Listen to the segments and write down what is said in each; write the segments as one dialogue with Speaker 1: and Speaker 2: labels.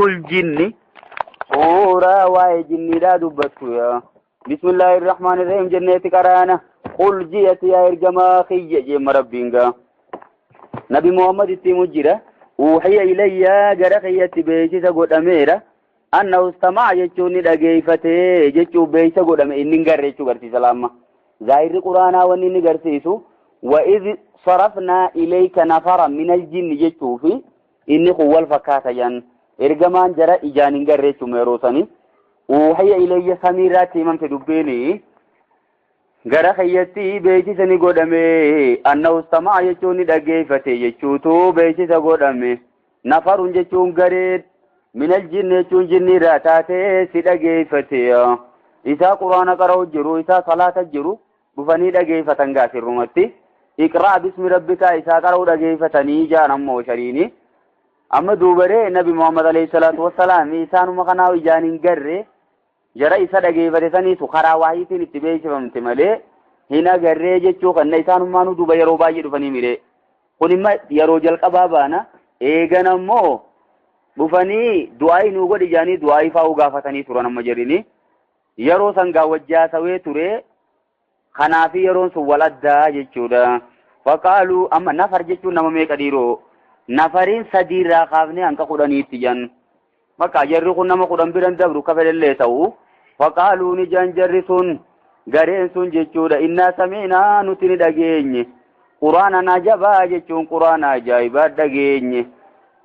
Speaker 1: الجن سورة واي جني لا دبتو يا بسم الله الرحمن الرحيم جنة كرانا قل جيت يا إرجما خي جم ربينغا نبي محمد التمجرة وحي إلي جرخية بيتي تقول أميرة أنه استمع يجوني لقيفته يجو بيتي تقول أميرة إني نقرأ قرتي سلامة ظاهر القرآن وإني نقرأ وإذ صرفنا إليك نفرا من الجن يجو في إني قوة الفكاة ين إرجمان جرى إجانين قرأ ميروساني وحي إلي سميرات من تدبيني gara khayyatti beeksisani godhame annahu istama'a jechuun dhageeffate jechuutu beeksisa godhame nafarun jechuun garee minal jinni jechuun jinniirraa taate si dhageeffate isaa quraana qara'u jiru isaa salaata jiru dhufanii dhageeffatan gaasirrumatti iqraa bismi rabbika isaa qara'u dhageeffatanii jaan ammoo shariini amma duubaree nabi muhammad alayhi salaatu wassalaam isaanuma kanaa ijaaniin garree jara isa dhageeffate saniitu karaa waayitiin itti beeksifamte malee hin agarree jechuu kanna isaanummaanuu duuba yeroo baay'ee dhufanii mire kun imma yeroo jalqabaa baana eegan ammoo dhufanii du'aa'ii nuu godhi jaanii du'aa'ii faa'uu gaafatanii turan amma jedhini yeroo san gaawwajjaa sawee ture kanaafi yeroon sun wal addaa jechuudha faqaaluu amma nafar jechuun nama meeqa dhiiroo nafariin sadiirraa kaafnee hanqa 10 jan bakka jarri kun nama 10 biran dabru kafallee ta'u faqaaluu ni janjarri sun gareen sun jechuudha innaa samiinaa nuti ni dhageenye quraana najabaa jechuun quraana ajaa'ibaa dhageenye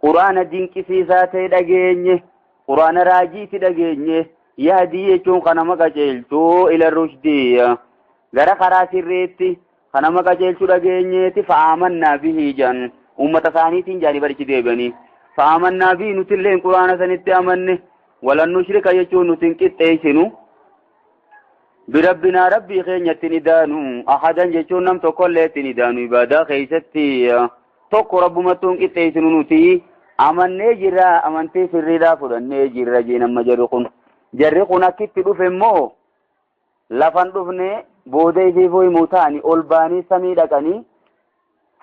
Speaker 1: quraana dinqisiisaa ta'e dhageenye quraana raajiiti dhageenye yaadii jechuun kanama qajeelchuu ila rushdii gara karaa sirreetti kanama qajeelchuu dhageenyeeti fa'aamannaa bihi jan ummata isaaniitiin jaanii barichi deebanii fa'aamannaa bihi nuti illee quraana sanitti amanne walan nushrika jechuun nuti hin qixxeessinu بربنا ربي خينيت ندانو أحدا جيشون نم تقولت ندانو إبادة خيستي توك رب متون كتيسنو نتي أمن نجرا أمن تيسر ردا فلن نجرا جينا مجرقون جرقون أكيد تدوف مو لفن دفن بودي في فوي موتاني أولباني سميدكني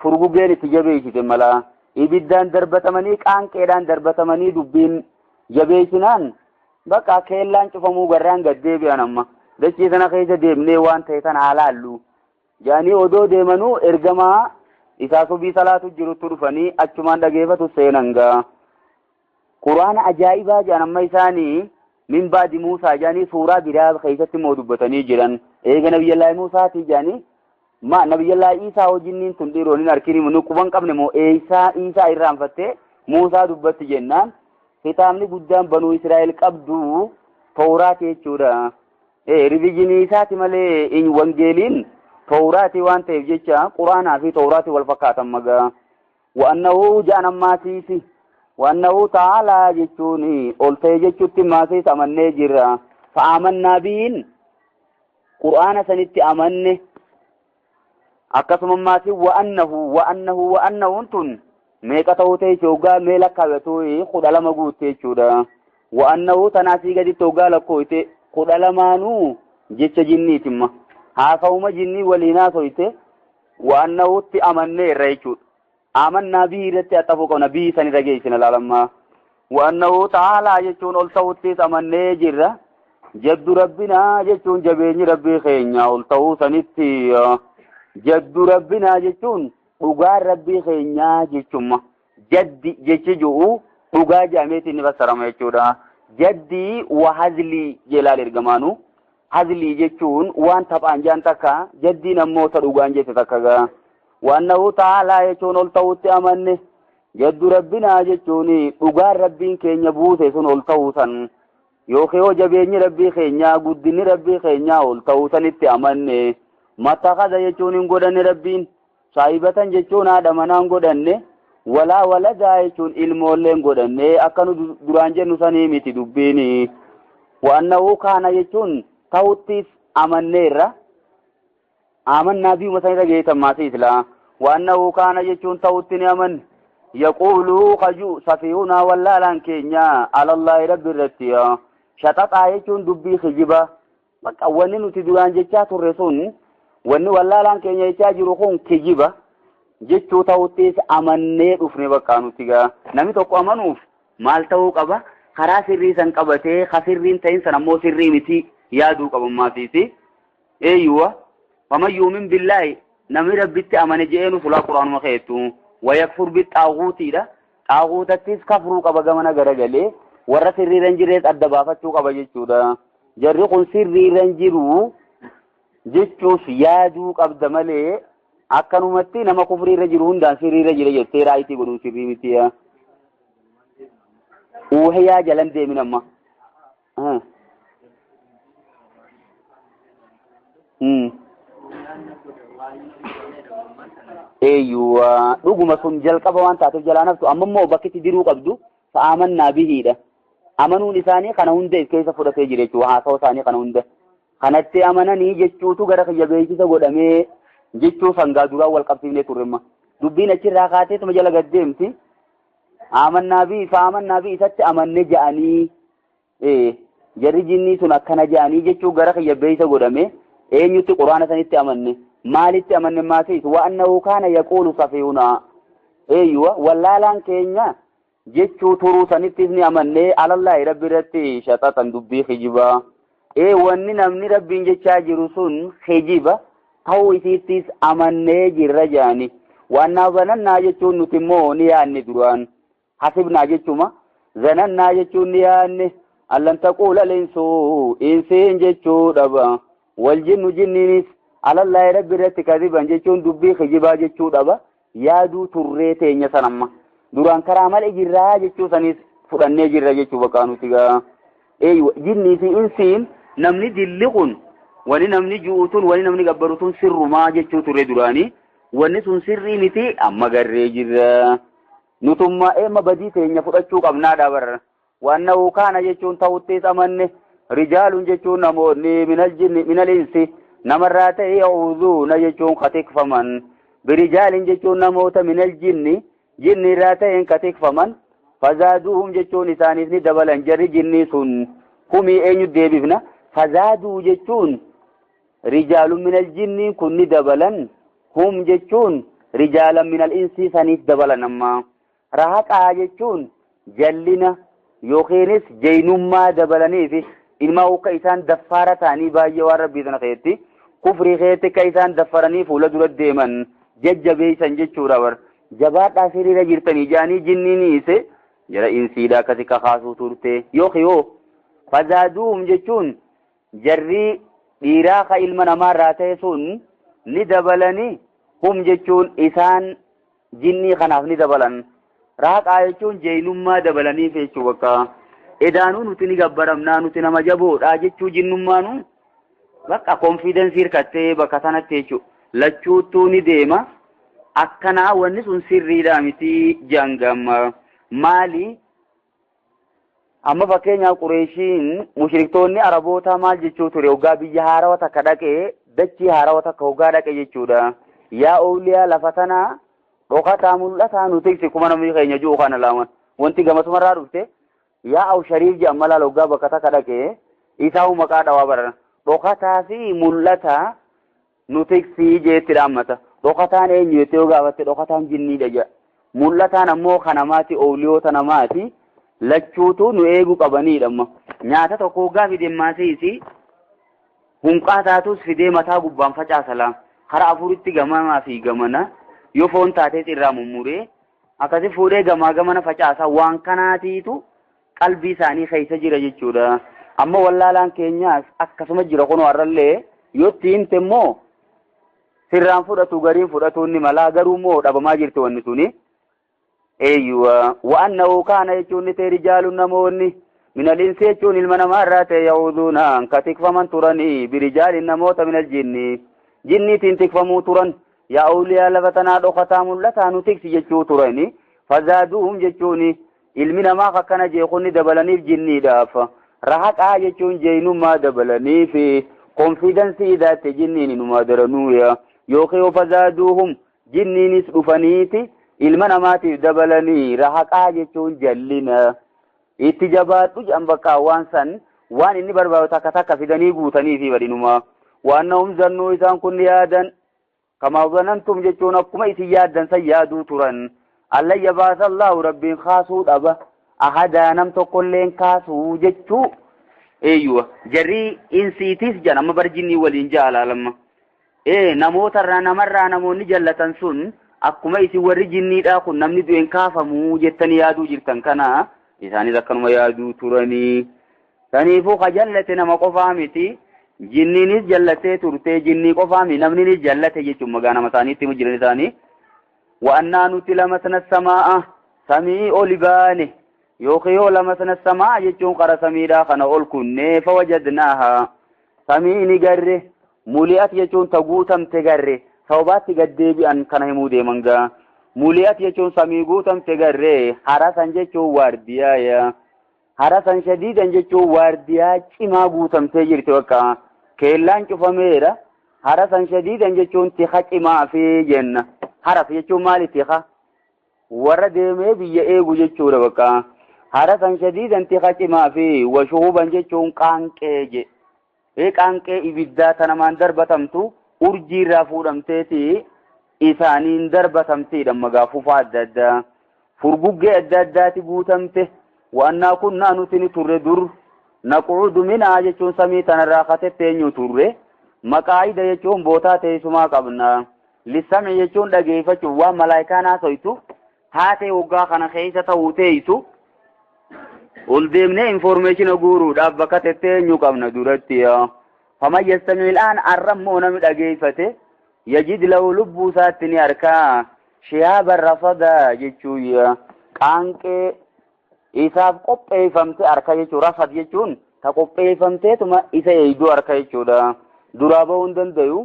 Speaker 1: فرقو غيري تجبيش تملا إبدان دربتمني كان كيدان دربتمني دبين جبيشنان بقى كيلان شفمو غران قدي بيانما dachee sana keessa deemnee waan ta'e sana haalaallu jaanii odoo deemanuu ergamaa isaa subii salaatu jirutti dhufanii achumaan dhageeffatu seenan gaa quraana ajaa'ibaa jedhan amma isaanii min baadi Muusaa jaanii suuraa biraa keessatti immoo dubbatanii jiran eega nabiyyallaahi Muusaatii jaanii ma nabiyyallaahi Iisaa wajjiniin tun dhiiroon hin arginu nu quban qabne moo Iisaa irraanfattee Muusaa dubbatti jennaan kitaabni guddaan banuu Israa'el qabdu Tawraat jechuudha ريفيجيني ساتي مالي إن وانجيلين توراتي وانتي جيتشا قرانا في توراتي والفقاة مغا وأنه جانا ماسيسي وأنه تعالى جيتشوني قلتي جيتشوتي ماسيس أمني جرا فآمنا بين قرانا سنتي أمني أكسم ماسي وأنه انتن ميكا توتي شوغا ميلكا ويتوي خدالا مغوتي شودا وأنه تناسي قدي توغا لكويتي kudha lamaanuu jecha jinniitimma haasawuma jinnii waliinaa soyte waannawutti amannee irra jechuudha amannaa bii irratti axxafuu qabna bii san irra geessina laalammaa waannawu taalaa jechuun ol ta'uttis amannee jirra jaddu rabbinaa jechuun jabeenyi rabbii keenya ol ta'uu sanitti jaddu rabbinaa jechuun dhugaan rabbii keenyaa jechumma jaddi jechi ji'u dhugaa jaameetiin ni fassarama jechuudha جدي وهزلي جلال إرجمانو هزلي جتون وان تبان جان تكا جدي نمو تروجان جت تكا وأنه تعالى يجون التوت أمنه جد ربنا جتوني أجار ربين كين يبوث يسون التوثن يوخيو جبيني ربي خينيا قدني ربي خينيا التوثن التأمنه ما تخذ يجون قدن ربين صاحبة جتون آدمنا قدنه ولا ولدا يكون المولين قدني أكانوا درانجة نساني ميتي دبيني وأنه كان يكون توتيس أمنيرا آمن نبي مثلا جيت ماسيسلا وأنه كان يكون توتني أمن يقولوا خجو سفيونا ولا لانكينيا على الله رب الرتيا شتات يكون دبي خجبا بك أولين نتدرانجة تورسون وأنه ولا لانكينيا يتاجرون كجبا jechuu ta'uuttis amannee dhufne bakka nuti gaa namni tokko amanuuf maal ta'uu qaba karaa sirrii san qabatee khasirriin ta'in san ammoo sirrii miti yaaduu qabammaatiiti eeyyuwa faman yuumin billaahi namni rabbitti amane je'eenu sulaa quraanuma keetu wayakfur bixaaguutiidha xaaguutattis kafruu qaba gamana garagalee warra sirriiran jirees adda baafachuu qaba jechuudha jarri kun sirriiran jiru jechuuf yaaduu qabda malee akkanumatti nama kufriirra jiru hundaan sirriirra jira jettee raayitii godhuun sirrii mitiya uuhiyaa jalan deemin amma eeyyuwa dhuguma sun jalqaba waan taateef jalaa naftu amma immoo bakkitti diruu qabdu fa'aamannaa bihiidha amanuun isaanii kana hunda keessa fudhatee jira jechuudha haasawaa isaanii kana hunda kanatti amananii jechuutu gara kiyya beeksisa godhamee jechuu sangaa duraan wal qabsiifnee turremma dubbiin achirraa kaateetuma jala gaddeemti amannaa bi fa'aamannaa bi isatti amanne ja'anii jarri jinnii sun akkana ja'anii jechuu gara kiyya beeksisa godhame eenyutti quraana sanitti amanne maalitti amanne maatis wa'annahu kaana yaquulu safiihuna eeyyuwa wallaalaan keenya jechuu turuu sanittis ni amanne alallaahi rabbi irratti shaxaxan dubbii kijibaa wanni namni rabbiin jechaa jiru sun kijiba ta'uu isiittis amannee jirra jaani waannaa zanannaa jechuun nuti immoo ni yaanne duraan hasibnaa jechuma zanannaa jechuun ni yaanne allan taquula linsu insiin jechuu dhaba waljinnu jinniinis alallaahi rabbi irratti kadiban jechuun dubbii kijibaa jechuu dhaba yaaduu turree teenya sanamma duraan karaa malee jirraa jechuu sanis fudhannee jirra jechuu bakka nuti gaa jinnii fi insiin namni dilliqun wani namni ju'utun wani namni gabbarutun sirrumaa jechuu turre duraanii wanni sun sirrii miti amma garree jirra nutummaa eema badii teenya fudhachuu qabnaadha barra waannahu kaana jechuun ta'uttis amanne rijaalun jechuun namoonni minal insi namarraa ta'e ya'uudhuuna jechuun katikfaman birijaalin jechuun namoota minal jinni irraa ta'een katikfaman fazaaduhum jechuun isaaniif ni dabalan jarri jinnii sun humii eenyu deebifna fazaaduu jechuun rijaalun minal jinni kun ni dabalan hum jechuun rijaalan minal insi saniif dabalan amma rahaqaa jechuun jallina yookiinis jaynummaa dabalaniif ilmaa akka isaan daffaara ta'anii baay'ee waan rabbii sana ta'etti kufrii keetti akka isaan daffaranii fuula dura deeman jajjabeessan jechuudha bar jabaadhaa siriira jirtanii jaanii jinniiniise jara insiidha akkasi kakaasuu turte yookiyoo fazaaduhum jechuun jarri dhiiraa ka ilma namaarraa ta'e sun ni dabalanii hum jechuun isaan jinnii kanaaf ni dabalan raaqaa jechuun jaynummaa dabalaniif jechuu bakka edaanuu nuti ni gabbaramnaa nuti nama jaboodha jechuu jinnummaanu bakka konfidensii hirkattee bakka sanatti jechuu lachuuttuu ni deema akkanaa wanni sun sirriidha miti jangama maali amma fakkeenyaaf qureeshiin mushriktoonni araboota maal jechuu ture hoggaa biyya haarawaa takka dhaqee dachii haarawaa takka hoggaa dhaqe jechuudha yaa awliyaa lafa tanaa dhokataa mul'ataa nuti kuma namni keenya jiru kana laaman wanti gamasumarraa dhufte yaa aw shariif jedhan malaa hoggaa bakka takka dhaqee isaa maqaa dhawaa baran dhokataa fi mul'ataa nuti jeetti dhaammata dhokataan eenyu jettee yoo gaafatte dhokataan jinniidha jedha mul'ataan ammoo kanamaati awliyoota namaati lachuutu nu eeguu qabaniidha amma nyaata tokko hoggaa fideen maasiisi hunqaa taatus fidee mataa gubbaan facaasala karaa afuritti gamanaa fi gamana yoo foon taatees irraa mummuree akkasi fuudhee gamaa gamana facaasa waan kanaatiitu qalbii isaanii keessa jira jechuudha amma wallaalaan keenyaas akkasuma jira kun warrallee yoo itti himte immoo sirraan fudhatu gariin fudhatuun ni malaa garuu immoo dhabamaa jirti wanni suni eeyyuwa wa'annahu kaana jechuun ni ta'e rijaalun namoonni minal insi jechuun ilma namaa irraa ta'e ya'uudhuunaan ka tikfaman turanii birijaalin namoota minal jinniitiin tikfamuu turan yaa awliyaa lafa tanaa dhokataa mul'ataa nu tiksi jechuu turani fazaaduhum jechuun ilmi namaa akkana jeeqonni dabalaniif jinniidhaaf rahaqaa jechuun jaynummaa dabalaniif konfidensii idaatte jinniin inumaa daranuuya yookiin fazaaduhum jinniinis dhufaniiti ilma namaatiif dabalanii rahaqaa jechuun jallina itti jabaadhu jedhan bakka waan san waan inni barbaadu takka takka fidanii guutanii fi badhinumaa waannahum zannuu isaan kun yaadan kama zanantum jechuun akkuma isin yaaddan san yaaduu turan allan yabaasa allahu rabbiin kaasuu dhaba ahadaa nam tokkolleen kaasuu jechuu eeyyuwa jarri insiitis jan amma bar jinnii waliin jaalaalamma namootarraa namarraa namoonni jallatan sun akkuma isin warri jinniidhaa kun namni du'een kaafamuu jettanii yaaduu jirtan kana isaanis akkanuma yaaduu turanii saniifuu ka jallate nama qofaa miti jinniinis jallatee turtee jinnii qofaa miti namninis jallate jechuun magaanama isaaniitti himu jiran isaanii wa'annaa nuti lamasna samaa'a samii oli baane yookiin yoo lamasna samaa'a jechuun qara samiidhaa kana ol kunnee fawajadnaaha samii ni garre muli'at jechuun taguutamte garre sababaatti gaddeebi'an kana himuu deeman gaa muli'at jechuun samii guutamte garre harasan jechuun waardiyaaya harasan shadiidan jechuun waardiyaa cimaa guutamtee jirti bakka keellaan cufameera harasan shadiidan jechuun tika cimaa fi jenna haras jechuun maali tika warra deemee biyya eegu jechuudha bakka harasan shadiidan tika cimaa fi washuuban jechuun qaanqee je qaanqee ibiddaa tanamaan darbatamtu urjiirraa fuudhamteeti isaaniin darbatamtiidha magaa fufaa adda addaa furguggee adda addaati guutamte wa'annaa kunnaa nuti ni turre dur naquudu minaa jechuun samii tanarraa katetteenyu turre maqaayida jechuun bootaa teessumaa qabna lissam'i jechuun dhageeffachuuf waan malaayikaan haasoytu taatee waggaa kana keessa ta'uu teessu ol deemnee informeeshina guuruudhaaf bakka tetteenyu qabna duratti faman yastami il'aan arrammoo nami dhageeffate yajid lahu lubbuu isaatti ni arkaa shihaaban rasadaa jechuu qaanqee isaaf qopheeffamte arka jechuu rasad jechuun ta qopheeffamteetuma isa eeyduu arka jechuudha duraa bahuu hin dandayu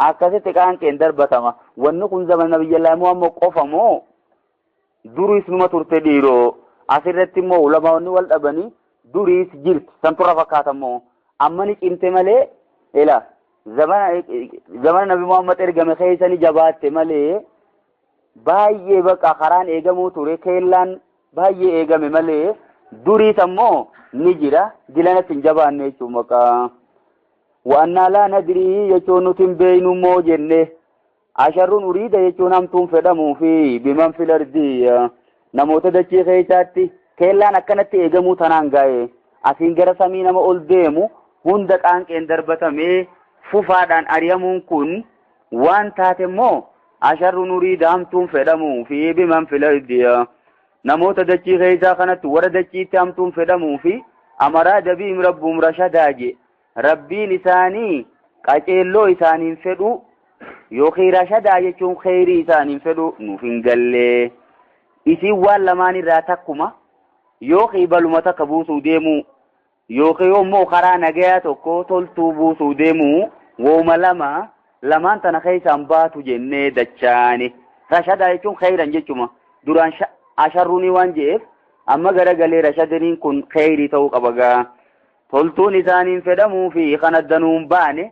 Speaker 1: akkasitti qaanqeen darbatama wanni kun zaman nabiyyallaahi muhammad qofa moo duriis numa turte dhiiroo asirratti immoo ulamaa'onni wal dhabanii duriis jirti santurra fakkaatamoo amma ni cimte malee ila zamana nabi muhammad ergame keessani jabaatte malee baay'ee bakka karaan eegamuu ture keellaan baay'ee eegame malee duriis ammoo ni jira dilanatti hin jabaanne jechuun maqaa wa'annaa laa nadrii jechuun nuti hin beeynu immoo jenne asharruun uriida jechuun hamtuun fedhamuu fi biman fil ardii namoota dachee keessaatti keellaan akkanatti eegamuu tanaan gaa'e asiin gara samii nama ol deemu hunda qaanqeen darbatamee fufaadhaan ari'amuun kun waan taate immoo asharruun uriida hamtuun fedhamuu fi biman fil ardii namoota dachii keessaa kanatti warra dachiitti hamtuun fedhamuu fi amaraa dabiim rabbuum rashadaaje rabbiin isaanii qaceelloo isaaniin fedhu yookiin rashadaa jechuun kheyrii isaaniin fedhu nuuf hin gallee isiin waan lamaan irraa takkuma yookiin baluma takka buusuu deemuu yookiin immoo karaa nagayaa tokko toltuu buusuu deemuu wooma lamaan tana keessaan baatu jennee dachaane rashadaa jechuun kheyran jechuma duraan asharruuni waan je'eef amma garagalee rashadaniin kun kheyrii ta'uu qaba gaa toltuun isaaniin fedhamuu fi kan addanuun baane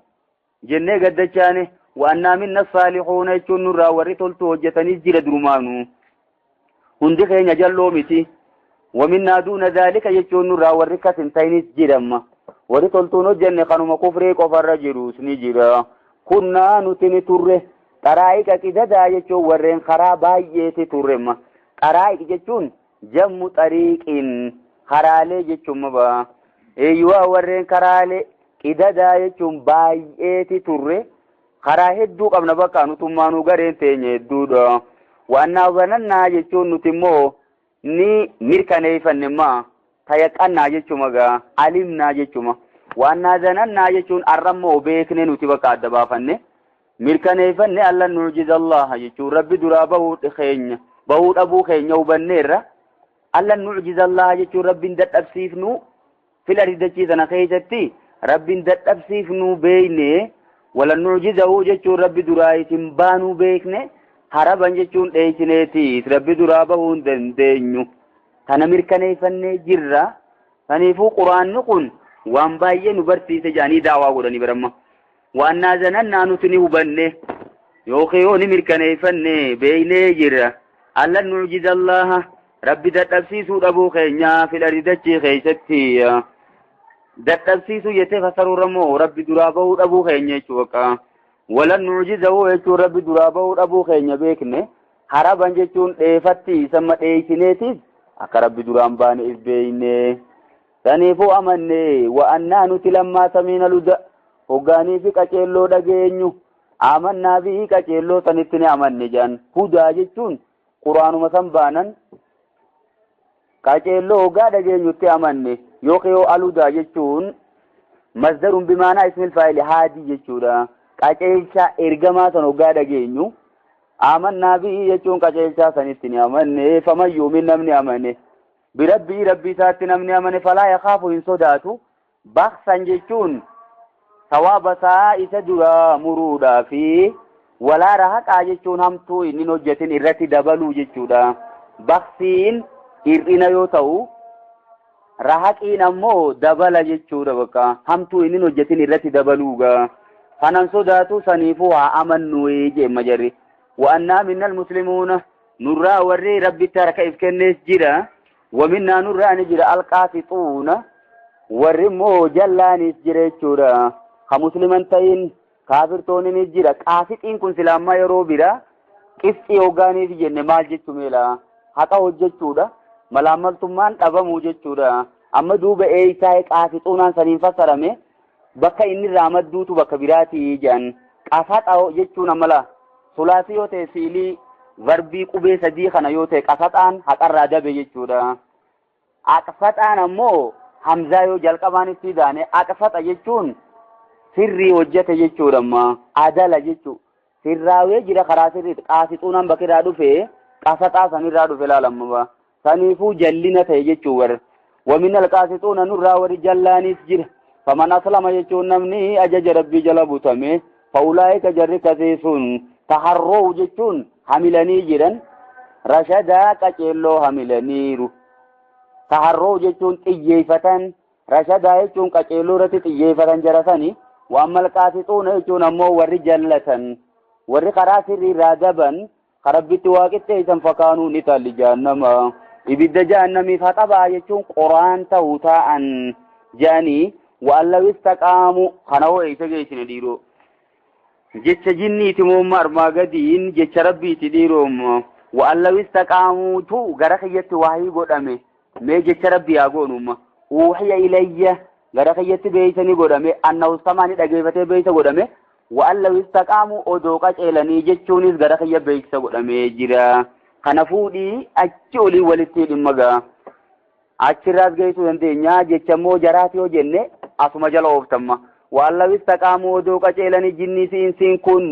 Speaker 1: jennee gaddachaane wa'annaa minna saalihuuna jechuun nurraa warri toltuu hojjetaniis jira durumaanu hundi keenya jalloo miti ومنا دون ذلك يجون نرى الركة تينيس جرم ورتلتون الجنة خانم كفريك وفرجروس نجرا كنا نتني تره قرائك كده دا يجو ورين خرابا يتي ترم قرائك يجون جم طريق خرالي يجو مبا ايوا ورين خرالي كده دا يجون باي يتي تره خراهدو قبل بكا نتمانو غرين تيني دودا وانا ظننا يجون نتمو ni mirkaneeffanne ma tayaqannaa jechuma gaa alimnaa jechuma waannaa zanannaa jechuun arrammoo beekne nuti bakka adda baafanne mirkaneeffanne alla nuujiza allaha jechuun rabbi duraa bahuu dhabuu keenya hubanneerra alla nuujiza allaha jechuun rabbiin dadhabsiifnu fila ridachii sana keessatti rabbiin dadhabsiifnu beeyne wala nuujizahu jechuun rabbi duraa isin baanuu beekne haraban jechuun dheeysineeti rabbi duraa bahuu hin dandeenyu kana mirkaneeffannee jirra kaniifuu quraanni kun waan baay'ee nu barsiise jaanii daawaa godhanii baramma waannaa zanannaa nuti ni hubanne yookiin yoo ni mirkaneeffanne beeynee jirra alla nuujiza allaha rabbi dadhabsiisuu dhabuu keenya fil ardachii keessatti dadhabsiisuu jettee fasaruurrammoo rabbi duraa bahuu dhabuu keenya jechuudha ولن نعجزه يجون ربي درابه ودابو خينيا بيكنه حربا جچون ديفتي سما ديسينيتيس akka rabbi duraan baane isbeeyne saniifuu amanne wa annaa nuti lammaa samiina luda hoggaanii fi qaceelloo dhageenyu amannaa fi qaceelloo sanitti ni amanne jedhan. Hudaa jechuun quraanuma san baanan qaceelloo hoggaa dhageenyutti amanne yookiin aludaa jechuun masdarun bimaanaa ismil faayil haadii jechuudha. Qaceelcha ergamaa san hoggaa dhageenyu amannaa fi jechuun qaceelchaa sanitti ni amanne. Famayyuu min namni amane birabbii rabbii isaatti namni amane falaa yakaafu hin sodaatu. Baksan jechuun sawaaba isaa isa dura muruudhaa fi walaara haqaa jechuun hamtuu inni hojjetin irratti dabaluu jechuudha. Baksiin hir'ina yoo ta'u rahaqiin ammoo dabala jechuudha. Bakka hamtuu inni hojjetin irratti dabaluuga kanan sodaatu saniifuu haa amannu jeemma jarri. وأنا من المسلمون نرى وري ربي ترك إفكنيس جرا ومنا نرى نجرى القاسطون وري مو جلانيس جرى جرا كمسلمان تين كافر توني نجرى قاسطين كن سلاما يرو برا كيف يوغاني في جنة مال جتو ميلا حقا وجد جودا ملامل تمان أبا موجد جودا أما دوب إيساي قاسطونان سنين فسرمي بكا إني رامد دوتو بكا براتي جان قاسط أو جتونا ملا ثلاثي yoo ta'e fiilii verbii qubee sadii kana yoo ta'e qasaxaan haqarraa dabe jechuudha. Aqsaxaan ammoo hamzaa yoo jalqabaan itti daane aqsaxa jechuun sirrii hojjete jechuudha. Amma adala jechuudha. Sirraawee jira karaa sirriitti qaasixuunaan bakirraa dhufe qasaxaa sanirraa dhufe laalamma. Saniifuu jallina ta'e jechuudha. Wamin alqaasixuuna nurraa warri jallaanis jira. Faman aslama jechuun namni ajaja rabbii jala butame faulaa'ika jarri kaseesun taharroo jechuun hamilanii jiran rashadaa qaceelloo hamilaniiru. Taharroo jechuun xiyyeeffatan rashadaa jechuun qaceelloo irratti xiyyeeffatan jarasani waan malqaasixuuna jechuun ammoo warri jallatan warri karaa sirriirraa daban karabbitti waaqitteessan fakaanuu ni taalli jahannama. Ibidda jahannamiif haxabaa jechuun qoraan ta'uu ta'an jedhanii waan lawistaqaamu kana hoo eeysa geessine dhiiroo. Jecha jinniiti moomma armaa gadiin jecha rabbiiti dhiiroom waan lawistaqaamuutu gara kiyyatti waahii godhame mee jecha rabbii haa goonumma uuhiya ilayya gara kiyyatti beeysanii godhame annawustamaani dhageeffatee beeysa godhame waan lawistaqaamu odoo qaceelanii jechuunis gara kiyya beeysa godhamee jira. Kana fuudhii achi olii walitti dhimma ga'a achirraas geessuu dandeenya. Jecha immoo jaraati yoo jenne asuma jala ooftamma. waan lawistaqaamu odoo qaceelanii jinnii siinsiin kun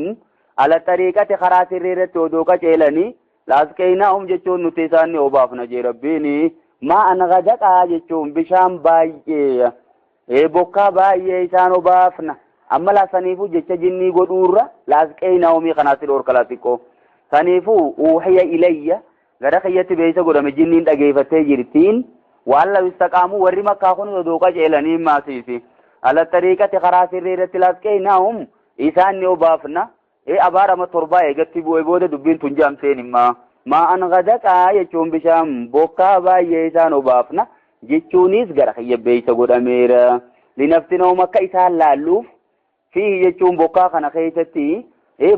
Speaker 1: ala xariiqati karaa sirriirratti odoo qaceelanii laasqeeynaahum jechuun nuti isaanni obaafna jee rabbiini. Maa'an gadaqaa jechuun bishaan baay'ee bokkaa baay'ee isaan obaafna amma laasaniifuu jecha jinnii godhuurra laasqeeynaahumii kanaatti dhoorkalaa xiqqoo. Saniifuu uuhiya ilayya gara kiyyatti beeysa godhame jinniin dhageeffattee jirtiin waan lawistaqaamu warri makkaa kun odoo qaceelanii maasiisi. Ala xariiqati karaa sirriirratti laasqeeynaahum isaanni obaafna. Abaarama torbaa eegatti bu'ee booda dubbiin tun jaamseen immaa maa'an gadaqaa jechuun bishaan bokkaa baay'ee isaan obaafna jechuunis gara kiyya beeysa godhameera. Linaftinahum akka isaan laalluuf fi jechuun bokkaa kana keessatti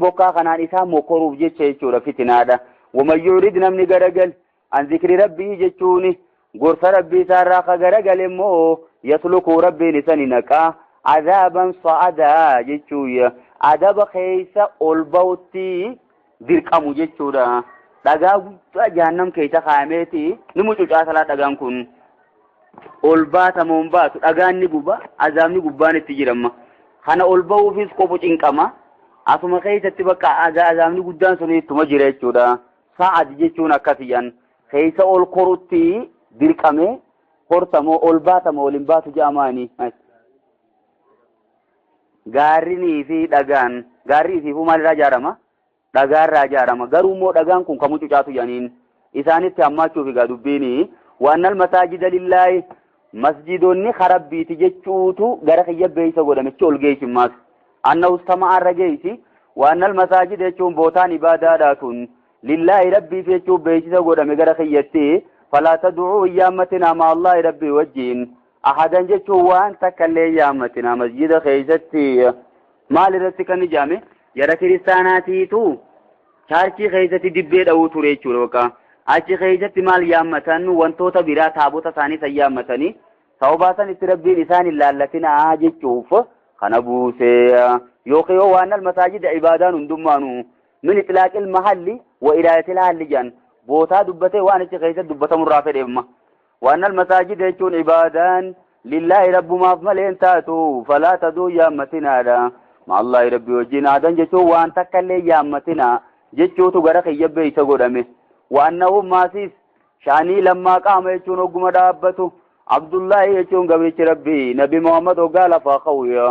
Speaker 1: bokkaa kanaan isaan mokoruuf jecha jechuudha fitinaadha. Waman yurid namni garagal an zikri rabbii jechuun gorsa rabbii isaarraa ka garagal immoo yaslukuu rabbiin isani naqaa azaaban sa'adaa jechuudha. Adaba keessa ol ba'utti dirqamu jechuudha. Dhagaa guddaa jahannam keessa kaayameeti ni mucucaasalaa dhagaan kun ol baatamuun baatu dhagaan ni guba azaabni gubbaan itti jiramma. Kana ol ba'uufis qofu cinqama asuma keessatti bakka azaabni guddaan sun ittuma jira jechuudha. Sa'ad jechuun akkasiyan keessa ol korutti dirqame hortamoo ol baatamoo ol hin baatu jedhamaani. Gaarrinii fi dhagaan gaarrii fi maalirraa ijaarama? Dhagaarraa ijaarama. Garuu immoo dhagaan kun kan mucucaatu jedhaniin isaanitti hammaachuuf egaa dubbiini. Waannal masaajida lillaahi masjidoonni karabbiiti jechuutu gara kiyya beeysa godhamichi ol geessimmaas. Anna ustama'aarra geessi waannal masaajida jechuun bootaan ibaadaadhaa tun lillaahi rabbiif jechuun beeksisa godhame gara kiyyatti falaa tad'uu iyyaammatinaa ma Allaahi rabbii wajjiin. Ahadan jechuun waan takka illee yaammatina masjida keessatti maal irratti kan ijaame yara kiristaanaatiitu chaarchii keessatti dibbee dha'uu ture jechuudha. achi keessatti maal yaammatan wantoota biraa taabota isaanii san yaammatanii sababaasan itti rabbiin isaan hin laallatinaa jechuuf kana buusee yookiin yoo waan almasaajida ibaadaan hundummaanu min itlaaqil mahalli wa iraayatil haalli jedhan bootaa dubbatee waan achi keessatti dubbatamurraa fedheemma waan almasaajida jechuun ibaadaan lillahi rabbumaaf maleen taatu falaa taduu yaamatinaadha maallahi rabbi wajjin aadan jechuun waan takka illee yaammatina jechuutu gara kiyyabbe isa godhame waannahu maasiis shaanii lammaa qaama jechuun ogguma dhaabbatu abdullahi jechuun gabrichi rabbi nabi muhammad oggaa lafaa qawya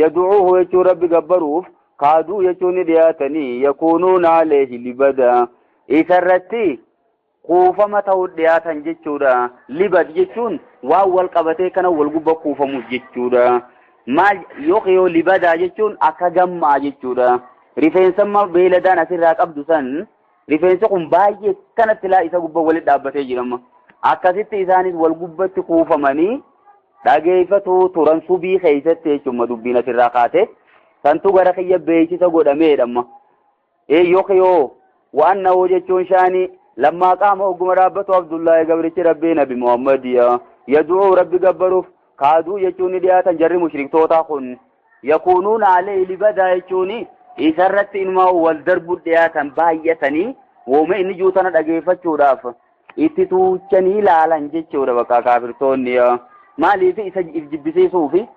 Speaker 1: yad'uuhu jechuun rabbi gabbaruuf kaaduu jechuun ni dhiyaatanii yakuunuuna alayhi libada isarratti kuufama ta'uu dhiyaatan jechuudha libad jechuun waan wal qabatee kana wal gubba kuufamu jechuudha maal yoo libada jechuun akka gammaa jechuudha rifeensamma beeladaan asirraa qabdu san rifeensi kun baay'ee kanatti laa isa gubba walitti dhaabbatee jirama akkasitti isaanis wal gubbatti kuufamanii dhageeffatu turan subii keessatti jechuudha dubbiin asirraa kaate santu gara kiyya beeksisa godhameedhamma yoo waan na'oo jechuun shaanii lammaa qaama ogguma dhaabbatu abdullahi gabrichi rabbii nabi muhammad yad'uu rabbi gabbaruuf kaaduu jechuun ni dhiyaatan jarri mushriktoota kun yakuunuuna alayhi libada jechuun isarratti ilmaa wal darbu dhiyaatan baay'atanii woome inni juutana dhageeffachuudhaaf itti tuuchanii ilaalan jechuudha bakka kaafirtoonni maaliif isa jibbisiisuufi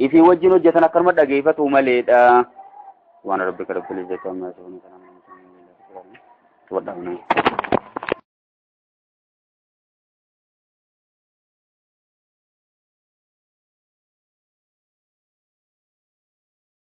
Speaker 1: ifi wajjin hojjetan akkanuma dhageeffatu maleedha waan rabbika rabbil izzati amma yasifun kana